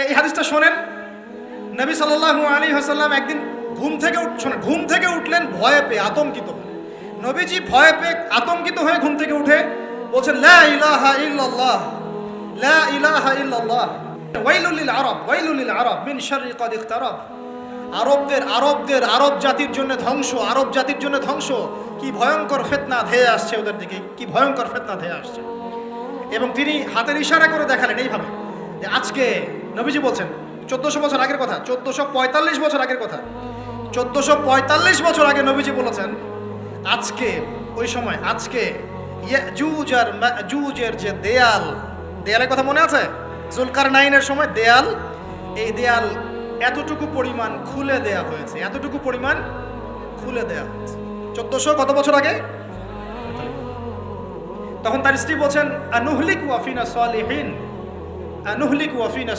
এই হাদিসটা শোনেন। নবী সাল্লাল্লাহু আলাইহি ওয়াসাল্লাম একদিন ঘুম থেকে উঠলেন ভয়ে পেয়ে, আতঙ্কিত হয়ে। নবীজি ভয়ে পেয়ে আতঙ্কিত হয়ে ঘুম থেকে উঠে বলছেন, লা ইলাহা ইল্লাল্লাহ, লা ইলাহা ইল্লাল্লাহ, ওয়াইলুল লিল আরব, ওয়াইলুল লিল আরব মিন শাররি ক্বাদ ইকতারাব। আরব জাতির জন্য ধ্বংস, আরব জাতির জন্য ধ্বংস। কি ভয়ঙ্কর ফিতনা ধেয়ে আসছে ওদের দিকে, কি ভয়ঙ্কর ফিতনা ধেয়ে আসছে। এবং তিনি হাতের ইশারা করে দেখালেন এইভাবে যে আজকে, নবীজি বলছেন 1400 বছর আগের কথা, 1445 বছর আগের কথা, 1445 বছর আগে নবীজি বলেছেন আজকে, ওই সময় আজকে ইয়াজুজ আর মাজুজের যে দেয়ালের কথা মনে আছে? জুলকারনাইনের সময় দেয়াল, এই দেয়াল এতটুকু পরিমাণ খুলে দেয়া হয়েছে, এতটুকু পরিমাণ খুলে দেয়া হয়েছে 1400 কত বছর আগে। তখন তার স্ত্রী বলছেন, আনুহলিকু আফিনা সালিহিন, আনুহলিকু আফিনা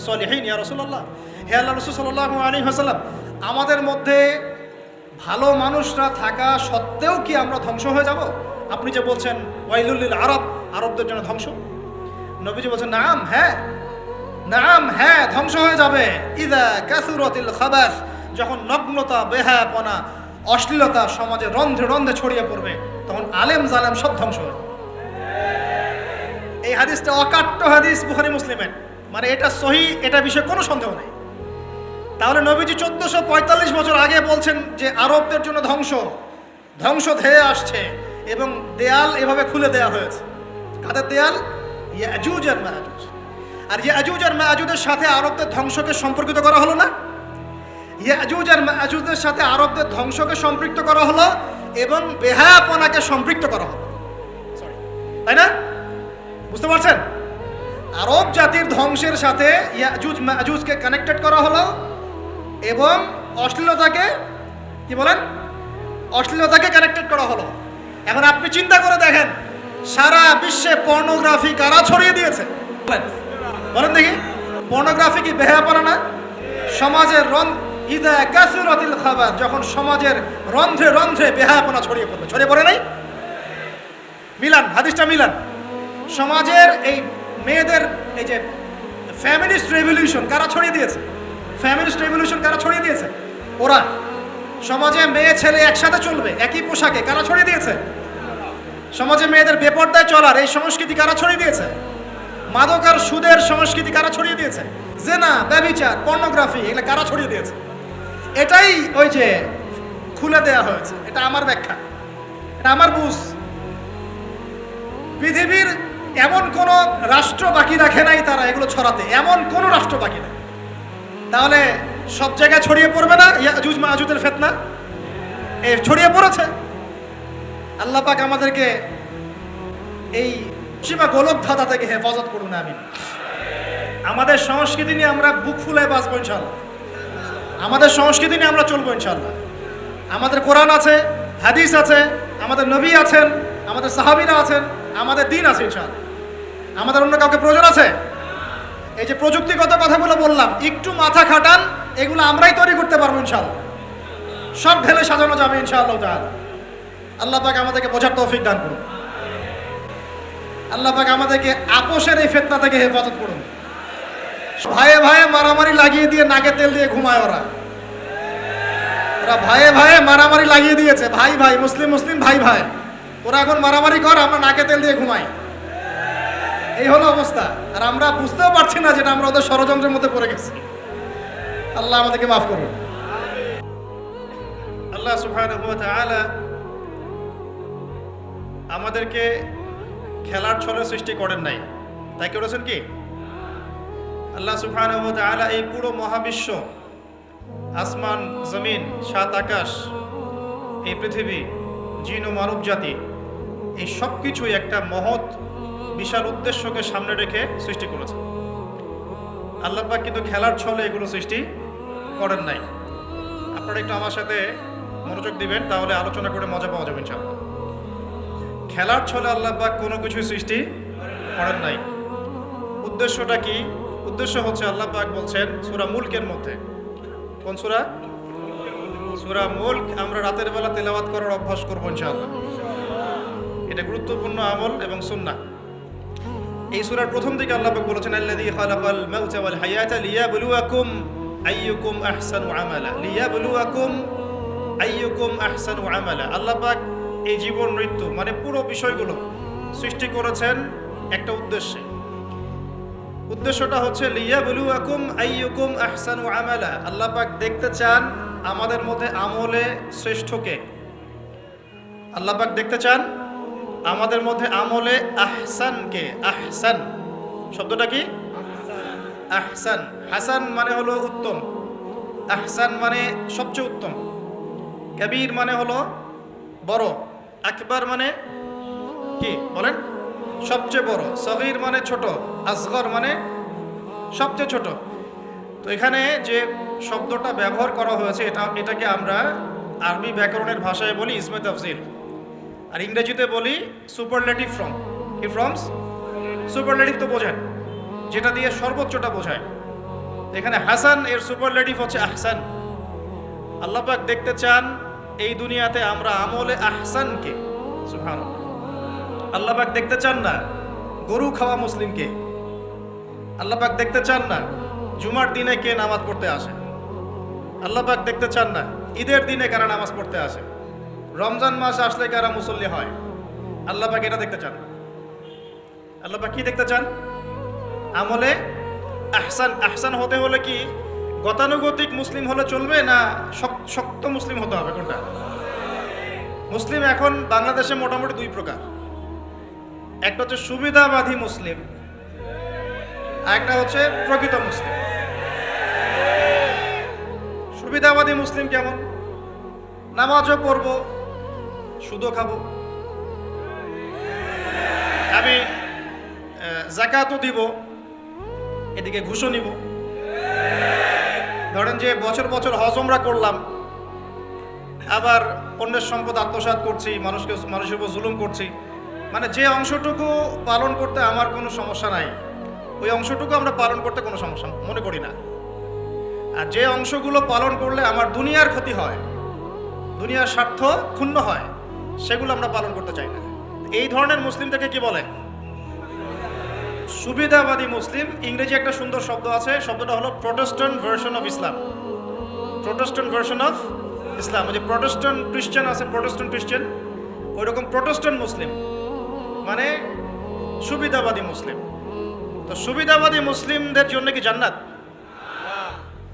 সালিহিন ইয়া রাসূলুল্লাহ, হে আল্লাহর রাসূল সাল্লাল্লাহু আলাইহি ওয়াসাল্লাম, আমাদের মধ্যে ভালো মানুষরা থাকা সত্ত্বেও কি আমরা ধ্বংস হয়ে যাব? আপনি যে বলছেন ওয়াইলুল লিল আরব, আরবদের জন্য ধ্বংস। নবীজি বলছেন, নাম হ্যাঁ, নাম হ্যাঁ, ধ্বংস হয়ে যাবে। ইযা কাসুরাতিল খাবাস, যখন নগ্নতা, বেহায়াপনা, অশ্লীলতা সমাজে রন্ধ্রে রন্ধ্রে ছড়িয়ে পড়বে, তখন আলেম জালেম সব ধ্বংস হবে। এই হাদিসটা অকাট্য হাদিস বুখারী মুসলিমের, মানে এটা সহিহ, এটা বিষয়ে কোনো সন্দেহ নেই। তাহলে নবীজি 1445 বছর আগে বলছেন যে আরবদের জন্য ধ্বংস ধেয়ে আসছে, এবং দেয়াল এভাবে খুলে দেয়া হয়েছে। কাদের দেয়াল? ইয়াজুজ আর মাজুজ। আর ইয়াজুজ আর মাজুজের সাথে আরবদের ধ্বংসকে সম্পর্কিত করা হলো না? ইয়াজুজ আর মাজুজের সাথে আরবদের ধ্বংসকে সম্পৃক্ত করা হলো এবং বেহায়াপনাকে সম্পৃক্ত করা হলো, তাই না? বুঝতে পারছেন? আরব জাতির ধ্বংসের সাথে ইয়াজুজ মাজুজকে কানেক্টেড করা হলো এবং অশ্লীলতাকে, কি বলেন, অশ্লীলতাকে কানেক্টেড করা হলো। এখন আপনি চিন্তা করে দেখেন, সারা বিশ্বে পর্নোগ্রাফি কারা ছড়িয়ে দিয়েছে? বলেন দেখি, পর্নোগ্রাফি কি বেহায়াপনা না? সমাজের ইদা কাসুরাতিল খাবাস, যখন সমাজের রন্ধ্রে রন্ধ্রে বেহায়াপনা ছড়িয়ে পড়বে, ছড়িয়ে পড়ে নাই? মিলান, হাদিসটা মিলান। সমাজের এই মেয়েদের, এই যে ফ্যামিলিস্ট রেভলিউশন কারা ছড়িয়ে দিয়েছে? ফ্যামিলিস্ট রেভলিউশন কারা ছড়িয়ে দিয়েছে? ওরা। সমাজে মেয়ে ছেলে একসাথে চলবে একই পোশাকে, কারা ছড়িয়ে দিয়েছে? সমাজে মেয়েদের বেপর্দায় চলার এই সংস্কৃতি কারা ছড়িয়ে দিয়েছে? মাদক আর সুদের সংস্কৃতি কারা ছড়িয়ে দিয়েছে? জেনা, ব্যভিচার, পর্নোগ্রাফি, এগুলো কারা ছড়িয়ে দিয়েছে? এটাই ওই যে খুলে দেয়া হয়েছে। এটা আমার ব্যাখ্যা, এটা আমার বুঝ। পৃথিবীর এমন কোন রাষ্ট্র বাকি রাখে নাই তারা এগুলো ছড়াতে, এমন কোন রাষ্ট্র বাকি নেই। তাহলে সব জায়গায় ছড়িয়ে পড়বে না ইয়াজুজ মাজুজের ফিতনা? এই ছড়িয়ে পড়েছে। আল্লাহ পাক আমাদেরকে এই সীমা গোলক ধাঁধা থেকে হেফাজত করুন, আমিন। আমাদের সংস্কৃতি নিয়ে আমরা বুক ফুলে বাঁচবো ইনশাআল্লাহ, আমাদের সংস্কৃতি নিয়ে আমরা চলবো ইনশাআল্লাহ। আমাদের কোরআন আছে, হাদিস আছে, আমাদের নবী আছেন, আমাদের সাহাবীরা আছেন, আমাদের দিন আছে ইনশাআল্লাহ। আমাদের অন্য কাউকে প্রয়োজন আছে? এই যে প্রযুক্তিগত কথাগুলো বললাম, একটু মাথা খাটান, এগুলো আমরাই তৈরি করতে পারবো ইনশাআল্লাহ। সব ঢেলে সাজানো যাবে ইনশাআল্লাহ তাআলা। আল্লাহ পাক আমাদেরকে বোঝার তৌফিক দান করুন। আল্লাহ পাক আমাদেরকে আপোষের এই ফিতনা থেকে হেফাজত করুন। ভাইয়ে ভাইয়ে মারামারি লাগিয়ে দিয়ে নাকে তেল দিয়ে ঘুমায় ওরা ভাইয়ে ভাইয়ে মারামারি লাগিয়ে দিয়েছে, ভাই ভাই, মুসলিম মুসলিম, ভাই ভাই, ওরা এখন মারামারি কর, আমরা নাকে তেল দিয়ে ঘুমাই। এই হলো অবস্থা। আর আমরা বুঝতেও পারছি না যেটা আমরা ওদের ষড়যন্ত্রের মধ্যে পড়ে গেছি। আল্লাহ আমাদেরকে মাফ করুন। আল্লাহ সুবহানাহু ওয়া তাআলা আমাদেরকে খেলার ছলে সৃষ্টি করেন নাই, তাই করেছেন কি? আল্লাহ সুবহানাহু ওয়া তাআলা এই পুরো মহাবিশ্ব, আসমান জমিন, সাত আকাশ, এই পৃথিবী, জিন ও মানব জাতি, এই সব কিছুই একটা মহৎ বিশাল উদ্দেশ্যকে সামনে রেখে সৃষ্টি করেছে। আল্লাহ পাক কিন্তু খেলার ছলে এগুলো সৃষ্টি করেন নাই। আপনারা একটু আমার সাথে মনোযোগ দিবেন, তাহলে আলোচনা করে মজা পাওয়া যাবে ইনশাআল্লাহ। খেলার ছলে আল্লাহ পাক কোনো কিছুই সৃষ্টি করেন নাই। উদ্দেশ্যটা কি? উদ্দেশ্য হচ্ছে, আল্লাহ পাক বলছেন সূরা মুলকের মধ্যে, কোন সূরা? সূরা মুলক। আমরা রাতের বেলা তেলাওয়াত করার অভ্যাস করবো ইনশাআল্লাহ। এটা গুরুত্বপূর্ণ আমল এবং সুন্নাহ। এই সূরার প্রথম দিকে আল্লাহ পাক বলেছেন আল্লাযী খালাকাল মাউতা ওয়াল হায়াতা লিয়াবলুয়াকুম আইয়ুকুম আহসানু আমালা, লিয়াবলুয়াকুম আইয়ুকুম আহসানু আমালা। আল্লাহ পাক এই জীবন মৃত্যু মানে পুরো বিষয়গুলো সৃষ্টি করেছেন একটা উদ্দেশ্যে। উদ্দেশ্যটা হচ্ছে লিয়াবলুয়াকুম আইয়ুকুম আহসানু আমালা। আল্লাহ পাক দেখতে চান আমাদের মধ্যে আমলে শ্রেষ্ঠকে। আল্লাহ পাক দেখতে চান আমাদের মধ্যে আমলে আহসানকে। আহসান শব্দটা কি? আহসান। হাসান মানে হলো উত্তম, আহসান মানে সবচেয়ে উত্তম, কবির মানে হলো বড়, আকবার মানে কি বলেন? সবচেয়ে বড়, সগীর মানে ছোট, আসগর মানে সবচেয়ে ছোট। তো এখানে যে শব্দটা ব্যবহার করা হয়েছে এটাকে আমরা আরবি ব্যাকরণের ভাষায় বলি ইসমে তাফজিল, আর ইংরেজিতে বলি সুপারলেটিভ ফর্ম। কি ফর্মস? সুপারলেটিভ তো বোঝেন, যেটা দিয়ে সর্বোচ্চটা বোঝায়। এখানে হাসান এর সুপারলেটিভ হচ্ছে আহসান। আল্লাহ পাক দেখতে চান এই দুনিয়াতে আমরা আমলে আহসানকে। সুবহানাল্লাহ। আল্লাহ পাক দেখতে চান না গরু খাওয়া মুসলিমকে। আল্লাহ পাক দেখতে চান না জুমার দিনে কে নামাজ পড়তে আসে। আল্লাহ পাক দেখতে চান না ঈদের দিনে কারা নামাজ পড়তে আসে, রমজান মাস আসলে কারা মুসল্লি হয়। আল্লাহ পাক এটা দেখতে চান। আল্লাহ পাক কি দেখতে চান? আমলে আহসান। আহসান হতে হলে কি গতানুগতিক মুসলিম হলে চলবে না শক্ত মুসলিম হতে হবে? কোনটা? মুসলিম এখন বাংলাদেশে মোটামুটি দুই প্রকার। একটা হচ্ছে সুবিধাবাদী মুসলিম, আর একটা হচ্ছে প্রকৃত মুসলিম। সুবিধাবাদী মুসলিম কেমন? নামাজও পড়ব, সুদও খাবো, আমি যাকাতও দিব, এদিকে ঘুষও নিব। ধরেন যে বছর বছর হজ ওমরা করলাম, আবার অন্যের সম্পদ আত্মসাৎ করছি, মানুষের উপর জুলুম করছি। মানে যে অংশটুকু পালন করতে আমার কোনো সমস্যা নাই, ওই অংশটুকু আমরা পালন করতে কোনো সমস্যা মনে করি না। আর যে অংশগুলো পালন করলে আমার দুনিয়ার ক্ষতি হয়, দুনিয়ার স্বার্থ ক্ষুণ্ণ হয়, সেগুলো আমরা পালন করতে চাই না। এই ধরনের মুসলিমটাকে কি বলে? সুবিধাবাদী মুসলিম। ইংরেজি একটা সুন্দর শব্দ আছে, শব্দটা হলো protestant version of Islam. Protestant version of Islam. ওই যে প্রোটেস্ট্যান্ট খ্রিস্টান আছে, প্রোটেস্ট্যান্ট খ্রিস্টান, ওই রকম প্রোটেস্ট্যান্ট মুসলিম মানে সুবিধাবাদী মুসলিম। তো সুবিধাবাদী মুসলিমদের জন্য কি জান্নাত?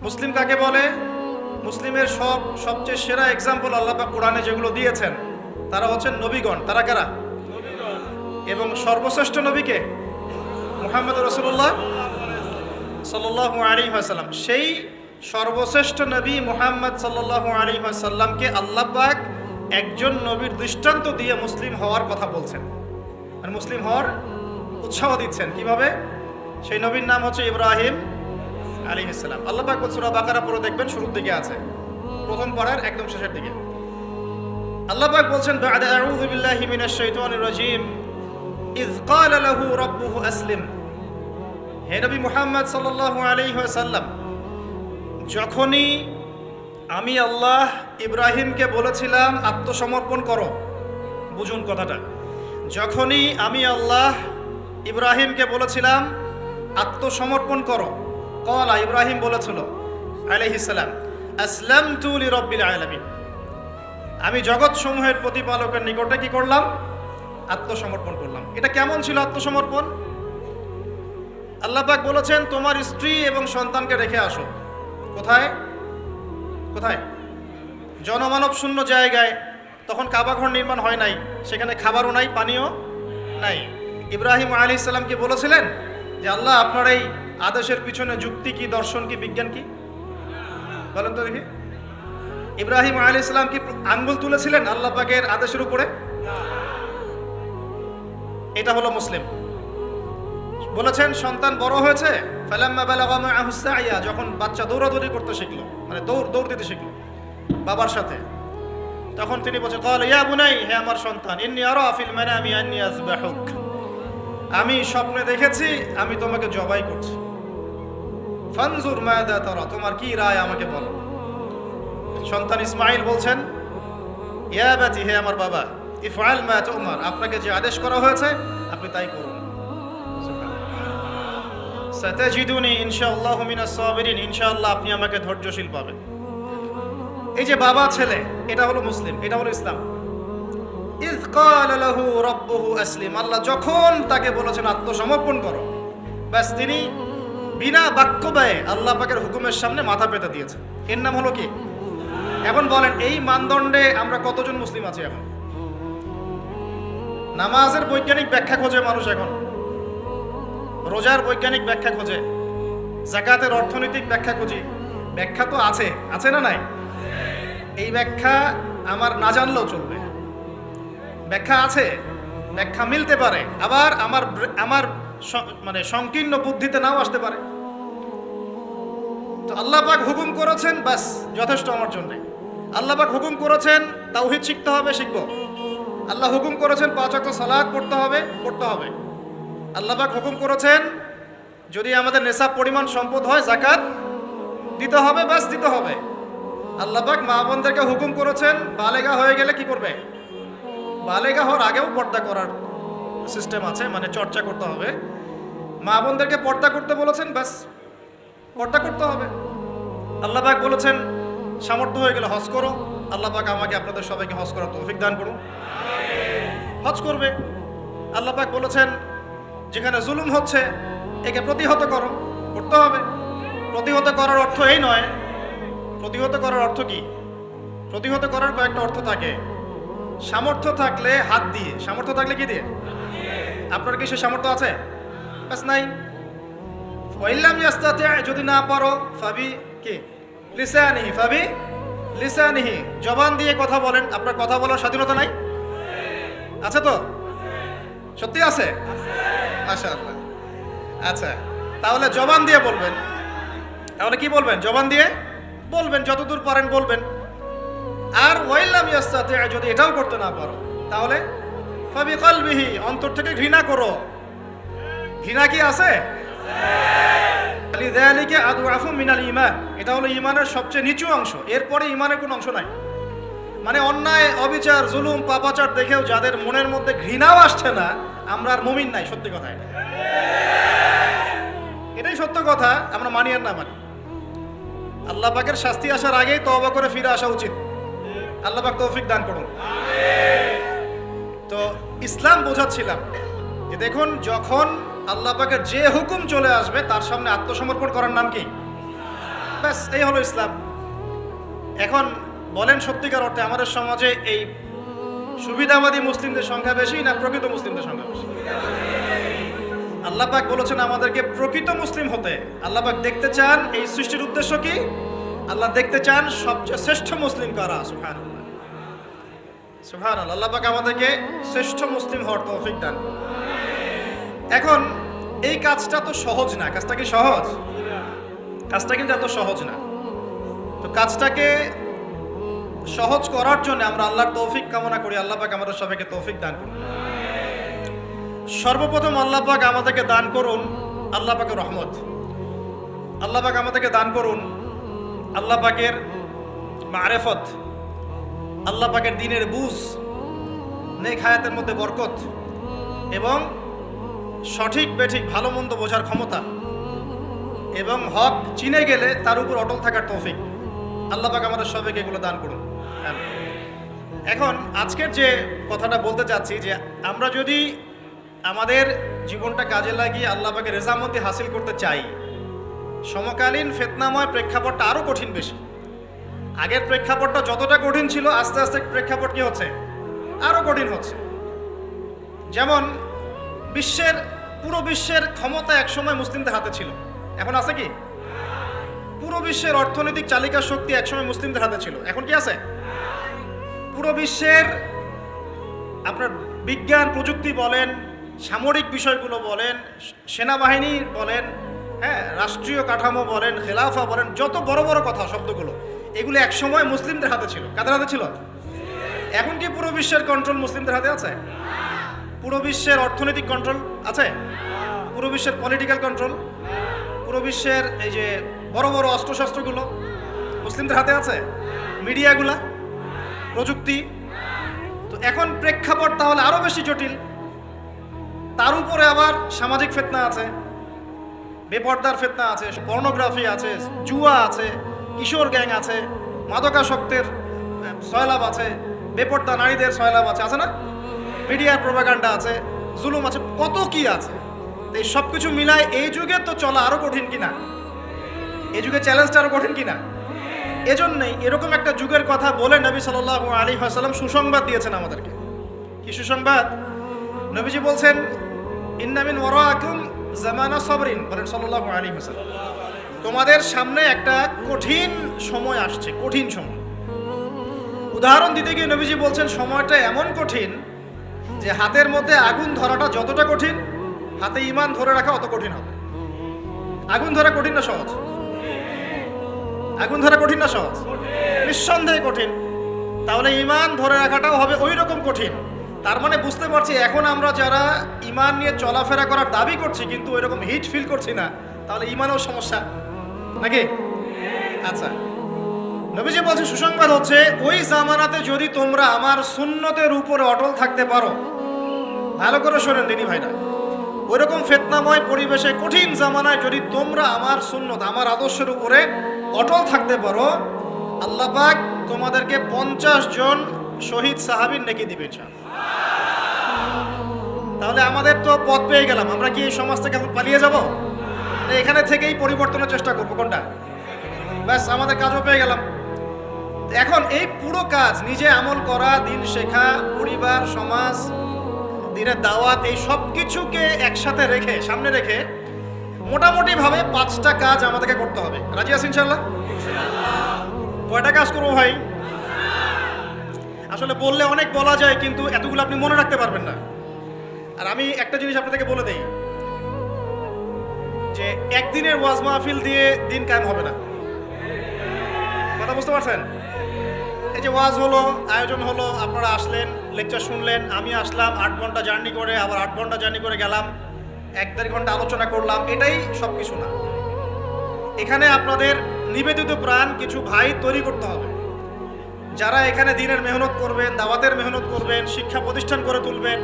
মুসলিম কাকে বলে? মুসলিমের সবচেয়ে সেরা এক্সাম্পল আল্লাহ পাক কোরআনে যেগুলো দিয়েছেন তারা হচ্ছেন নবীগণ। তারা কারা? এবং সর্বশ্রেষ্ঠ নবীকে মুহাম্মদ রাসূলুল্লাহ সাল্লাল্লাহু আলাইহি ওয়াসাল্লাম। সেই সর্বশ্রেষ্ঠ নবী মুহাম্মদ সাল্লাল্লাহু আলাইহি ওয়াসাল্লামকে আল্লাহ পাক একজন নবীর দৃষ্টান্ত দিয়ে মুসলিম হওয়ার কথা বলছেন, আর মুসলিম হওয়ার উৎসাহ দিচ্ছেন। কিভাবে? সেই নবীর নাম হচ্ছে ইব্রাহিম আলাইহিস সালাম। আল্লাহ পাক সূরা বাকারা পড়ে দেখবেন, শুরুর দিকে আছে, প্রথম পারার একদম শেষের দিকে। আল্লাহ পাক বলছেন বা'দা আউযু বিল্লাহি মিনাশ শাইতানির রাজীম ইয ক্বালা লাহু রাব্বুহু আসলিম। হে নবী মুহাম্মদ সাল্লাল্লাহু আলাইহি ওয়াসাল্লাম, যখনই আমি আল্লাহ ইব্রাহিমকে বলেছিলাম আত্মসমর্পণ করো, বুঝুন কথাটা, যখনই আমি আল্লাহ ইব্রাহিমকে বলেছিলাম আত্মসমর্পণ করো, ক্বালা ইব্রাহিম বলেছিল আলাইহিস সালাম আসলামতু লিরাব্বিল আলামিন, আমি জগৎ সমূহের প্রতিপালকের নিকটে কি করলাম? আত্মসমর্পণ করলাম। এটা কেমন ছিল আত্মসমর্পণ? আল্লাহ পাক বলেছেন তোমার স্ত্রী এবং সন্তানকে রেখে আসো। কোথায়? কোথায়? জনমানব শূন্য জায়গায়। তখন কাবাঘর নির্মাণ হয় নাই, সেখানে খাবারও নাই, পানিও নাই। ইব্রাহিম আলাইহিস সালামকে বলেছিলেন যে আল্লাহ আপনার এই আদেশের পিছনে যুক্তি কি, দর্শন কি, বিজ্ঞান কি? বলেন তো দেখি। ইব্রাহিম আলাইহিস সালাম কি আঙ্গুল তুলেছিলেন আল্লাহ পাকের আদেশের উপরে? এটা হলো মুসলিম। বলেছেন সন্তান বড় হয়েছে, ফালাম্মা বালাগা মাআহু সাইয়া, যখন বাচ্চা দৌড়াদৌড়ি করতে শিখলো, মানে দৌড় দিতে শিখলো বাবার সাথে, তখন তিনি বলছেন ক্বালা ইয়া বুনাই, হে আমার সন্তান, ইন্নী আরা ফিল মানামি আন্নী আযবাহুক, আমি স্বপ্নে দেখেছি আমি তোমাকে জবাই করছি। ফানজুর মাযা তারা, তোমার কি রায় আমাকে বলো। সন্তান ইসমাঈল বলছেন ইয়া বাতি, হে আমার বাবা, ইফআল মা তুমার, আপনাকে যে আদেশ করা হয়েছে আপনি তাই করুন। সাতাজিদুনি ইনশাআল্লাহু মিনাস সাবিরিন, ইনশাআল্লাহ আপনি আমাকে ধৈর্যশীল পাবেন। এই যে বাবা ছেলে, এটা হলো মুসলিম, এটা হলো ইসলাম। ইয ক্বালা লাহু রাব্বুহু আসলিম, আল্লাহ যখন তাকে বলেছেন আত্মসমর্পণ করো, ব্যাস তিনি বিনা বাক্য ব্যয়ে আল্লাহ পাকের হুকুমের সামনে মাথা পেতে দিয়েছে। এর নাম হলো কি? এখন বলেন এই মানদণ্ডে আমরা কতজন মুসলিম আছি? এখন নামাজের বৈজ্ঞানিক ব্যাখ্যা খোঁজে মানুষ, এখন রোজার বৈজ্ঞানিক ব্যাখ্যা খোঁজে, যাকাতের অর্থনৈতিক ব্যাখ্যা খুঁজি। ব্যাখ্যা তো আছে, আছে না নাই? এই ব্যাখ্যা আমার না জানলেও চলবে। ব্যাখ্যা আছে, ব্যাখ্যা মিলতে পারে, আবার আমার মানে সংকীর্ণ বুদ্ধিতে নাও আসতে পারে। তো আল্লাহ পাক হুকুম করেছেন, বাস যথেষ্ট আমার জন্য। আল্লাহ পাক হুকুম করেছেন তাওহীদ শিখতে হবে, শিখবো। আল্লাহ হুকুম করেছেন 5 ওয়াক্ত সালাত পড়তে হবে, পড়তে হবে। আল্লাহ পাক হুকুম করেছেন যদি আমাদের নেশাব পরিমাণ সম্পদ হয় যাকাত দিতে হবে, বাস দিতে হবে। আল্লাহ পাক মা বোনদেরকে হুকুম করেছেন বালেগা হয়ে গেলে কি করবে? বালেগা হওয়ার আগেও পর্দা করার সিস্টেম আছে, মানে চর্চা করতে হবে। মা বোনদেরকে পর্দা করতে বলেছেন, বাস পর্দা করতে হবে। আল্লাহ পাক বলেছেন সামর্থ্য হয়ে গেলে হজ করো। আল্লাহ পাক আমাকে আপনাদের সবাইকে হজ করার তৌফিক দান করুন, হজ করবে। আল্লাহ পাক বলেছেন যেখানে জুলুম হচ্ছে একে প্রতিহত করো, করতে হবে। প্রতিহত করার অর্থ এই নয়। প্রতিহত করার অর্থ কি? প্রতিহত করার কয়েকটা অর্থ থাকে। সামর্থ্য থাকলে হাত দিয়ে, সামর্থ্য থাকলে কি দিয়ে? আপনার কি সে সামর্থ্য আছে? বাস নাই। ওয়াইল্লাম ইয়াস্তাতি, যদি না পারো ফাবি কি লিসানিহি, ফাবি লিসানিহি, জবান দিয়ে কথা বলেন। আপনার কথা বলার স্বাধীনতা নাই? আছে তো? সত্যি আছে? মাশাআল্লাহ। আচ্ছা, তাহলে জবান দিয়ে বলবেন। তাহলে কি বলবেন? জবান দিয়ে বলবেন, যতদূর পারেন বলবেন। আর ওয়াইল্লাম ইয়াস্তাতি, যদি এটাও করতে না পারো তাহলে ফাবি কলবিহি, অন্তর থেকে ঘৃণা করো। ঘৃণা কি আছে? লিযালিকা আদওয়াফু মিনাল ঈমান, এটা হলো ঈমানের সবচেয়ে নিচু অংশ। এরপরে ঈমানের কোনো অংশ নাই। মানে অন্যায়, অবিচার, জুলুম, পাপাচার দেখেও যাদের মনের মধ্যে ঘৃণাও আসছে না, আমরা আর মুমিন নাই। সত্যি কথা এটা, এটাই সত্য কথা। আমরা মানি আর না মানি, আল্লাহ পাকের শাস্তি আসার আগেই তওবা করে ফিরে আসা উচিত। আল্লাহ পাক তৌফিক দান করুন। তো ইসলাম বোঝাচ্ছিলাম যে দেখুন, যখন আল্লাহ পাকের যে হুকুম চলে আসবে তার সামনে আত্মসমর্পণ করার নাম কি? ব্যাস এই হলো ইসলাম। এখন বলেন সত্যিকার অর্থে আমাদের সমাজে এই সুবিধাবাদী মুসলিমদের সংখ্যা বেশি না প্রকৃত মুসলিমদের সংখ্যা বেশি? আল্লাহ পাক বলেছেন আমাদেরকে প্রকৃত মুসলিম হতে। আল্লাহ পাক দেখতে চান, এই সৃষ্টির উদ্দেশ্য কি? আল্লাহ দেখতে চান সবচেয়ে শ্রেষ্ঠ মুসলিম কারা। সুবহানাল্লাহ, সুবহানাল্লাহ। আল্লাহ পাক আমাদেরকে শ্রেষ্ঠ মুসলিম হওয়ার তৌফিক দান। এখন এই কাজটা তো সহজ না। কাজটা কি সহজ? কাজটা কিন্তু এত সহজ না। তো কাজটাকে সহজ করার জন্য আমরা আল্লাহর তৌফিক কামনা করি। আল্লাহ পাক আমাদের সবাইকে তৌফিক দান করুন। সর্বপ্রথম আল্লাহ পাক আমাদেরকে দান করুন আল্লাহ পাকের রহমত। আল্লাহ পাক আমাদেরকে দান করুন আল্লাহ পাকের মারেফত, আল্লাহ পাকের দ্বীনের বুঝ, নেক হায়াতের মধ্যে বরকত এবং সঠিক বেঠিক ভালো মন্দ বোঝার ক্ষমতা এবং হক চিনে গেলে তার উপর অটল থাকার তৌফিক। আল্লাহ পাক আমাদের সবাইকে এগুলো দান করুন। এখন আজকের যে কথাটা বলতে চাচ্ছি যে আমরা যদি আমাদের জীবনটা কাজে লাগিয়ে আল্লাহ পাকের রেজামন্দি হাসিল করতে চাই, সমকালীন ফিতনাময় প্রেক্ষাপটটা আরও কঠিন বেশি। আগের প্রেক্ষাপটটা যতটা কঠিন ছিল, আস্তে আস্তে প্রেক্ষাপট কি হচ্ছে? আরও কঠিন হচ্ছে। যেমন পুরো বিশ্বের ক্ষমতা একসময় মুসলিমদের হাতে ছিল, এখন আছে কি? পুরো বিশ্বের অর্থনৈতিক চালিকা শক্তি একসময় মুসলিমদের হাতে ছিল, এখন কি আছে? পুরো বিশ্বের আপনার বিজ্ঞান প্রযুক্তি বলেন, সামরিক বিষয়গুলো বলেন, সেনাবাহিনী বলেন, হ্যাঁ, রাষ্ট্রীয় কাঠামো বলেন, খেলাফা বলেন, যত বড় বড় কথা শব্দগুলো, এগুলো একসময় মুসলিমদের হাতে ছিল। কাদের হাতে ছিল? এখন কি পুরো বিশ্বের কন্ট্রোল মুসলিমদের হাতে আছে? পুরো বিশ্বের অর্থনৈতিক কন্ট্রোল আছে? পুরো বিশ্বের পলিটিক্যাল কন্ট্রোল, পুরো বিশ্বের এই যে বড় বড় অস্ত্রশস্ত্রগুলো মুসলিমদের হাতে আছে? মিডিয়াগুলা, প্রযুক্তি। তো এখন প্রেক্ষাপট তাহলে আরও বেশি জটিল। তার উপরে আবার সামাজিক ফিতনা আছে, বেপর্দার ফিতনা আছে, পর্নোগ্রাফি আছে, জুয়া আছে, কিশোর গ্যাং আছে, মাদকাসক্তের সয়লাভ আছে, বেপর্দা নারীদের সয়লাভ আছে না, মিডিয়ার প্রোপাগান্ডা আছে, জুলুম আছে, কত কি আছে। এই সব কিছু মিলায় এই যুগে তো চলা আরো কঠিন কিনা, এই যুগে চ্যালেঞ্জটা আরো কঠিন কিনা। এজন্যই এরকম একটা যুগের কথা বলে নবী সাল্লাল্লাহু আলাইহি ওয়াসাল্লাম সুসংবাদ দিয়েছেন আমাদেরকে। কি সুসংবাদ? নবীজি বলছেন, ইন্না মিন ওয়ারাকুম জামানা সাবরিন, বলেন সাল্লাল্লাহু আলাইহি ওয়াসাল্লাম, তোমাদের সামনে একটা কঠিন সময় আসছে, কঠিন সময়। উদাহরণ দিতে গিয়ে নবীজি বলছেন সময়টা এমন কঠিন যে হাতের মধ্যে আগুন ধরাটা যতটা কঠিন, হাতে ঈমান ধরে রাখা অত কঠিন হবে। আগুন ধরা কঠিন না সহজ? আগুন ধরা কঠিন না সহজ? নিঃসন্দেহে কঠিন। তাহলে ঈমান ধরে রাখাটাও হবে ওই রকম কঠিন। তার মানে বুঝতে পারছি এখন আমরা যারা ঈমান নিয়ে চলাফেরা করার দাবি করছি কিন্তু ওই রকম হিট ফিল করছি না, তাহলে ঈমানেও সমস্যা নাকি? আচ্ছা, নবীজি বলছে সুসংবাদ হচ্ছে ওই জামানাতে যদি তোমরা আমার সুন্নতের উপরে অটল থাকতে পারো, ভালো করে শোনেন দিনী ভাইরা, ওই রকম ফিতনাময় পরিবেশে কঠিন জামানায় যদি তোমরা আমার সুন্নত, আমার আদর্শের উপরে অটল থাকতে পারো, আল্লাহ পাক তোমাদেরকে 50 জন শহীদ সাহাবীর নেকি দিবেন। তাহলে আমাদের তো পথ পেয়ে গেলাম। আমরা কি এই সমাজ থেকে এখন পালিয়ে যাব? এখানে থেকেই পরিবর্তনের চেষ্টা করবো। কোনটা? ব্যাস, আমাদের কাজও পেয়ে গেলাম। এখন এই পুরো কাজ নিজে আমল করা, দিন শেখা, পরিবার, সমাজ, দিনের দাওয়াত, এই সব কিছুকে একসাথে রেখে, সামনে রেখে মোটামুটি ভাবে 5টা কাজ আমাদেরকে করতে হবে। রাজি আছেন ইনশাআল্লাহ? কয়টা কাজ করবো ভাই? আসলে বললে অনেক বলা যায়, কিন্তু এতগুলো আপনি মনে রাখতে পারবেন না। আর আমি একটা জিনিস আপনাদেরকে বলে দেই যে একদিনের ওয়াজ মাহফিল দিয়ে দিন কায়েম হবে না। কথা বুঝতে পারছেন? এই যে ওয়াজ হলো, আয়োজন হলো, আপনারা আসলেন, লেকচার শুনলেন, আমি আসলাম 8 ঘন্টা জার্নি করে, আবার 8 ঘন্টা জার্নি করে গেলাম, 1-1.5 ঘন্টা আলোচনা করলাম, এটাই সব কিছু না। এখানে আপনাদের নিবেদিত প্রাণ কিছু ভাই তৈরি করতে হবে, যারা এখানে দিনের মেহনত করবেন, দাওয়াতের মেহনত করবেন, শিক্ষা প্রতিষ্ঠান করে তুলবেন,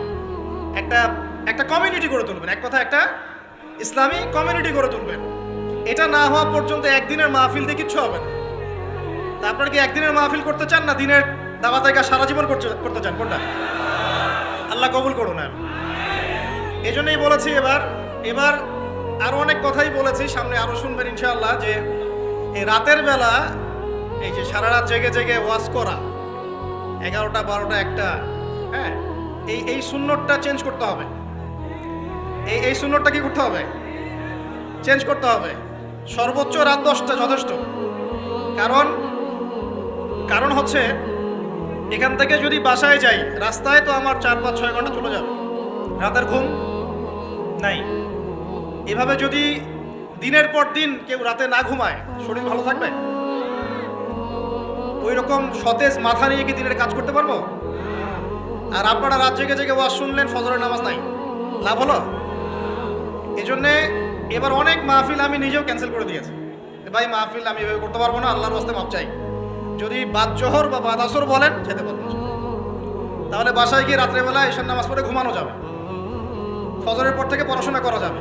একটা কমিউনিটি করে তুলবেন। এক কথা, একটা ইসলামী কমিউনিটি করে তুলবেন। এটা না হওয়া পর্যন্ত একদিনের মাহফিল দিয়ে কিচ্ছু হবে না। তা আপনারা কি একদিনের মাহফিল করতে চান, না দিনের দাওয়াতের কাজ সারা জীবন করতে চান? কোনটা? আল্লাহ কবুল করুন। এই জন্যই বলেছি, এবার আরো অনেক কথাই বলেছি, সামনে আরো শুনবেন ইনশাআল্লাহ, যে এই রাতের বেলা এই যে সারা রাত জেগে জেগে ওয়াজ করা, 11টা 12টা 1টা, হ্যাঁ, এই সুন্নতটা চেঞ্জ করতে হবে। এই সুন্নতটা কি করতে হবে? চেঞ্জ করতে হবে। সর্বোচ্চ রাত 10টা যথেষ্ট। কারণ হচ্ছে এখান থেকে যদি বাসায় যাই, রাস্তায় তো আমার 4-5-6 ঘন্টা চলে যাবে, রাতের ঘুম নাই। এভাবে যদি দিনের পর দিন কেউ রাতে না ঘুমায়, শরীর ভালো থাকবে? ওই রকম সতেজ মাথা নিয়ে কি দিনের কাজ করতে পারবো? আর আপনারা রাত জেগে জেগে ওয়াজ শুনলেন, ফজরের নামাজ নাই, লাভ হলো? এজন্যে এবার অনেক মাহফিল আমি নিজেও ক্যান্সেল করে দিয়েছি। ভাই মাহফিল আমি এভাবে করতে পারবো না, আল্লাহর রাস্তায় মাপ চাই। যদি বাদ জোহর বা বাদ আসর বলেন, যেতে পারবো না। তাহলে বাসায় গিয়ে রাত্রেবেলা এশার নামাজ পড়ে ঘুমানো যাবে, ফজরের পর থেকে পড়াশোনা করা যাবে।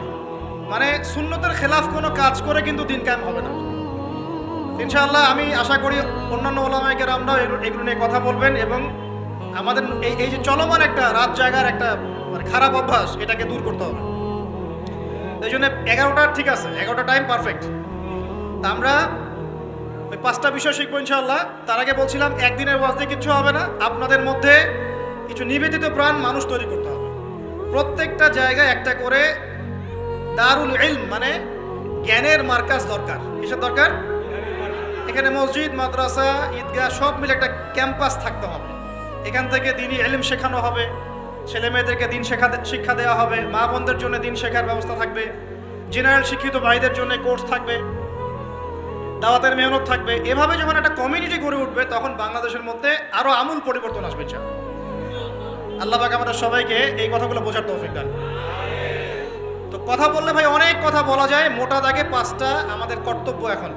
মানে সুন্নতের খেলাফ কোনো কাজ করে কিন্তু দিন কায়েম হবে না ইনশাআল্লাহ। আমি আশা করি অন্যান্য ওলামায়ে কেরামরাও এগুলো নিয়ে কথা বলবেন, এবং আমাদের এই যে চলমান একটা রাত জায়গার একটা মানে খারাপ অভ্যাস, এটাকে দূর করতে হবে। এই জন্য 11টা ঠিক আছে, 11টা টাইম পারফেক্ট। তা আমরা ওই 5টা বিষয় শিখবো ইনশাআল্লাহ। তার আগে বলছিলাম একদিনের ওয়াজ দিয়ে কিচ্ছু হবে না, আপনাদের মধ্যে কিছু নিবেদিত প্রাণ মানুষ তৈরি করতে হবে। প্রত্যেকটা জায়গায় একটা করে দারুল ইলম মানে জ্ঞানের মার্কাজ দরকার। কিসের দরকার? এখানে মসজিদ, মাদ্রাসা, ঈদগাহ সব মিলে একটা ক্যাম্পাস থাকতে হবে। এখান থেকে দিনই ইলম শেখানো হবে, ছেলে মেয়েদেরকে দিন শিক্ষা দেওয়া হবে, মা বোনদের জন্য দিন শেখার ব্যবস্থা থাকবে, জেনারেল শিক্ষিত ভাইদের জন্য কোর্স থাকবে, দাওয়াতের মেহনত থাকবে। এভাবে যখন একটা কমিউনিটি গড়ে উঠবে, তখন বাংলাদেশের মধ্যে আরো আমূল পরিবর্তন আসবে। আল্লাহ পাক আমাদের সবাইকে এই কথাগুলো বোঝার তৌফিক দান। তো কথা বললে ভাই অনেক কথা বলা যায়, মোটা দাগে 5টা আমাদের কর্তব্য এখন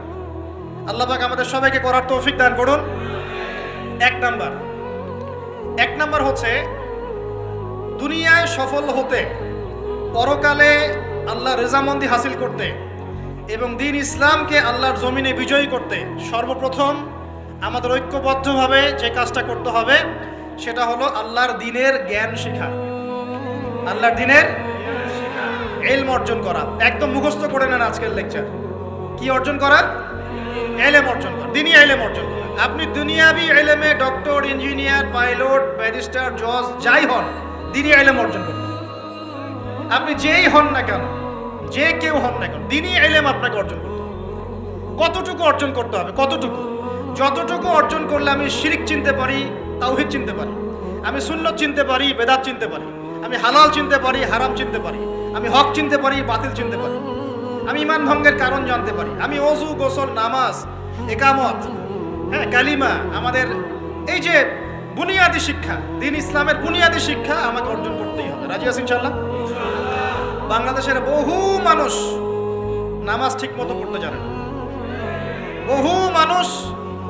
আল্লাহ পাক আমাদের সবাইকে করার তৌফিক দান করুন। এক নাম্বার হচ্ছে দুনিয়ায় সফল হতে, পরকালে আল্লাহ রেজামন্দি হাসিল করতে এবং দ্বীন ইসলামকে আল্লাহর জমিনে বিজয়ী করতে সর্বপ্রথম আমাদের ঐক্যবদ্ধভাবে যে কাজটা করতে হবে সেটা হলো আল্লাহর দ্বীনের জ্ঞান শেখা, আল্লাহর দ্বীনের ইলম অর্জন করা। একদম মুখস্থ করে নেন আজকের লেকচার। কি অর্জন করা? ইলম অর্জন করা, দ্বীনি ইলম অর্জন করা। আপনি দুনিয়াবি ইলমে ডক্টর, ইঞ্জিনিয়ার, পাইলট, ব্যারিস্টার, জজ যাই হন, দ্বীনি ইলম অর্জন করতে। আপনি যেই হন না কেন, যে কেউ হন না কেন, দ্বীনি ইলম আপনাকে অর্জন করতে হবে। কতটুকু অর্জন করতে হবে? কতটুকু? যতটুকু অর্জন করলে আমি শিরিক চিনতে পারি, তাওহীদ চিনতে পারি, আমি সুন্নত চিনতে পারি, বেদাত চিনতে পারি, আমি হালাল চিনতে পারি, হারাম চিনতে পারি, আমি হক চিনতে পারি, বাতিল চিনতে পারি, আমি ঈমান ভঙ্গের কারণ জানতে পারি, আমি ওযু, গোসল, নামাজ, ইকামত, কালিমা, আমাদের এই যে বুনিয়াদী শিক্ষা, দ্বীন ইসলামের বুনিয়াদী শিক্ষা আমাকে অর্জন করতেই হবে। রাজি আছেন ইনশাআল্লাহ? বাংলাদেশের বহু মানুষ নামাজ ঠিক মতো পড়তে জানে না, বহু মানুষ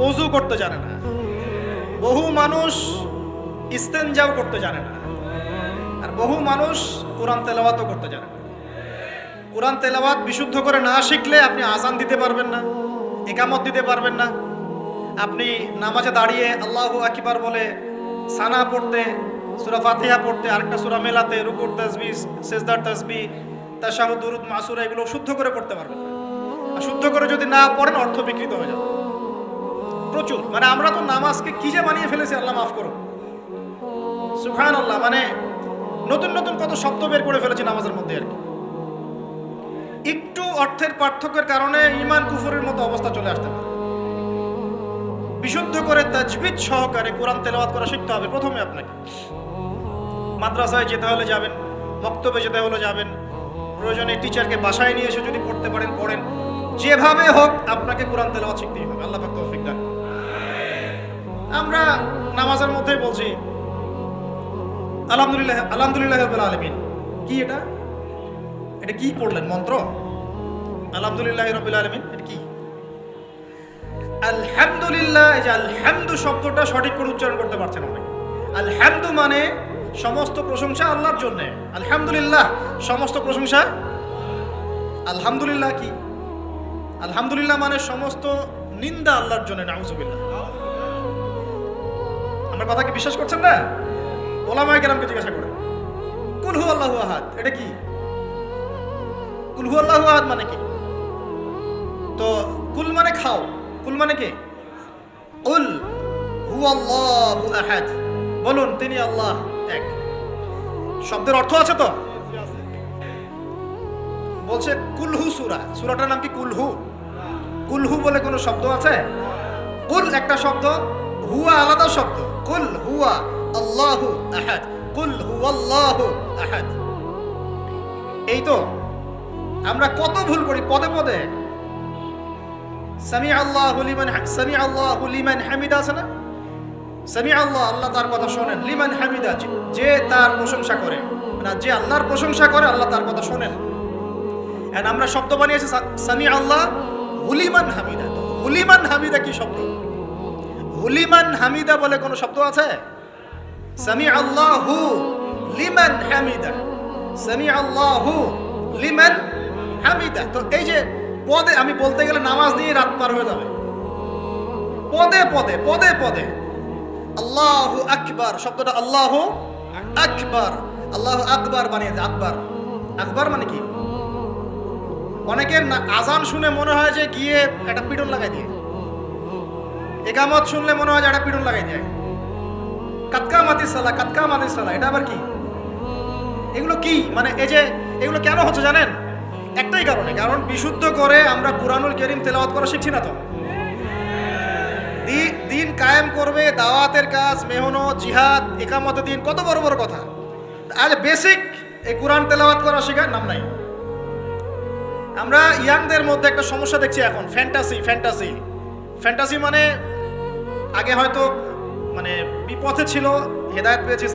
ওযু করতে জানে না, বহু মানুষ ইস্তেনজাও করতে জানে না, আর বহু মানুষ কোরআন তেলাওয়াতও করতে জানে না। কোরআন তেলাওয়াত বিশুদ্ধ করে না শিখলে আপনি আযান দিতে পারবেন না, ইকামত দিতে পারবেন না। আপনি নামাজে দাঁড়িয়ে আল্লাহু আকবার বলে সানা পড়তে, সূরা ফাতিহা পড়তে, আরেকটা সূরা মেলাতে, রুকুর তাসবিহ, সিজদার তাসবিহ, তাশাহুদ, দুরুদ, মাসুরা এগুলো শুদ্ধ করে পড়তে পারবেন না। আর শুদ্ধ করে যদি না পড়েন অর্থ বিকৃত হয়ে যাবে প্রচুর। মানে আমরা তো নামাজকে কি যে বানিয়ে ফেলেছি, আল্লাহ মাফ করুন, সুবহানাল্লাহ। মানে নতুন নতুন কত শব্দ বের করে ফেলেছি নামাজের মধ্যে আর কি। একটু অর্থের পার্থক্যের কারণে ঈমান কুফরের মতো অবস্থা চলে আসতে পারে। বিশুদ্ধ করে তাজবিদ সহকারে কোরআন তেলাওয়াত করা শিখতে হবে প্রথমে আপনাকে। মাদ্রাসায় যেতে হলে যাবেন, মক্তবে যেতে হলে যাবেন, প্রয়োজনে টিচারকে বাসায় নিয়ে এসে যদি পড়তে পারেন পড়েন, যেভাবে হোক আপনাকে কোরআন তেলাওয়াত শিখতেই হবে। আল্লাহ পাক তৌফিক দান। আমরা নামাজের মধ্যেই বলছি আলহামদুলিল্লাহ, আলহামদুলিল্লাহি রাব্বিল আলামিন। কি এটা? এটা কি পড়লেন মন্ত্র? আলহামদুলিল্লাহি রাব্বিল আলামিন এটা কি? আলহামদুলিল্লাহ। এই যে আলহামদু শব্দটা সঠিক করে উচ্চারণ করতে পারছেন না। আলহামদু মানে সমস্ত প্রশংসা আল্লাহর জন্য। আলহামদুলিল্লাহ সমস্ত প্রশংসা। আলহামদুলিল্লাহ কি? আলহামদুলিল্লাহ মানে সমস্ত নিন্দা আল্লাহর জন্য। নাউজুবিল্লাহ। আমার কথা কি বিশ্বাস করছেন না? ওলামায়ে কেরামকে জিজ্ঞাসা করেন। কুল হু আল্লাহু আহাদ এটা কি? কুল হু আল্লাহু আহাদ মানে কি? তো কুল মানে খাও, কুল মানে কি? কুল হু আল্লাহু আহাদ, বলুন তিনি আল্লাহ এক। শব্দের অর্থ আছে তো? বলছে কুলহু সূরা, সূরাটার নাম কি কুলহু? কুলহু বলে কোনো শব্দ আছে? কুল একটা শব্দ, হুয়া আলাদা শব্দ। কুল হুয়া আল্লাহু আহাদ, কুল হুয়াল্লাহু আহাদ। এই তো আমরা কত ভুল করি পদে পদে। সামি আল্লাহু লিমান হামিদা আছে না? সামি আল্লাহ, আল্লাহ তার কথা শোনেন। লিমান হামিদা, যে তার প্রশংসা করে, মানে যে আল্লাহর প্রশংসা করে আল্লাহ তার কথা শোনেন। এন্ড আমরা শব্দ বানিয়েছি সামি আল্লাহ হুলিমান হামিদা। হুলিমান হামিদা কি শব্দ? হুলিমান হামিদা বলে কোনো শব্দ আছে? সামি আল্লাহু লিমান হামিদা, সামি আল্লাহু লিমান হামিদা। তো এই যে পদে, আমি বলতে গেলে নামাজ নিয়ে রাত পার হয়ে যাবে। পদে পদে পদে পদে আল্লাহু আকবার শব্দটা আল্লাহু আকবার, আল্লাহু আকবার বানিয়েছে। আকবার, আকবার মানে কি? অনেকের আজান শুনে মনে হয় যে গিয়ে একটা পিটন লাগাই দিয়ে, ইকামত শুনলে মনে হয় যে একটা পিটন লাগাই দিয়ে, কাতকা মাতিস সালা, কাতকা মাতিস সালা, এটা আবার কি? এগুলো কি? মানে এই যে এগুলো কেন হচ্ছে জানেন? একটাই কারণে, কারণ বিশুদ্ধ করে আমরা কুরআনুল কারীম তেলাওয়াত করা শিখছি না। তো দিন কায়েম করবে, দাওয়াতের কাজ, মেহনত, জিহাদ, ইকামতের দিন, কত বড় বড় কথা। আজ বেসিক এই কুরআন তেলাওয়াত করা শেখার নাম নাই। আমরা ইয়াংদের মধ্যে একটা সমস্যা দেখছি এখন, ফ্যান্টাসি। ফ্যান্টাসি ফ্যান্টাসি মানে আগে হয়তো মানে বিপথে ছিল, হেদায়েত পেয়েছে।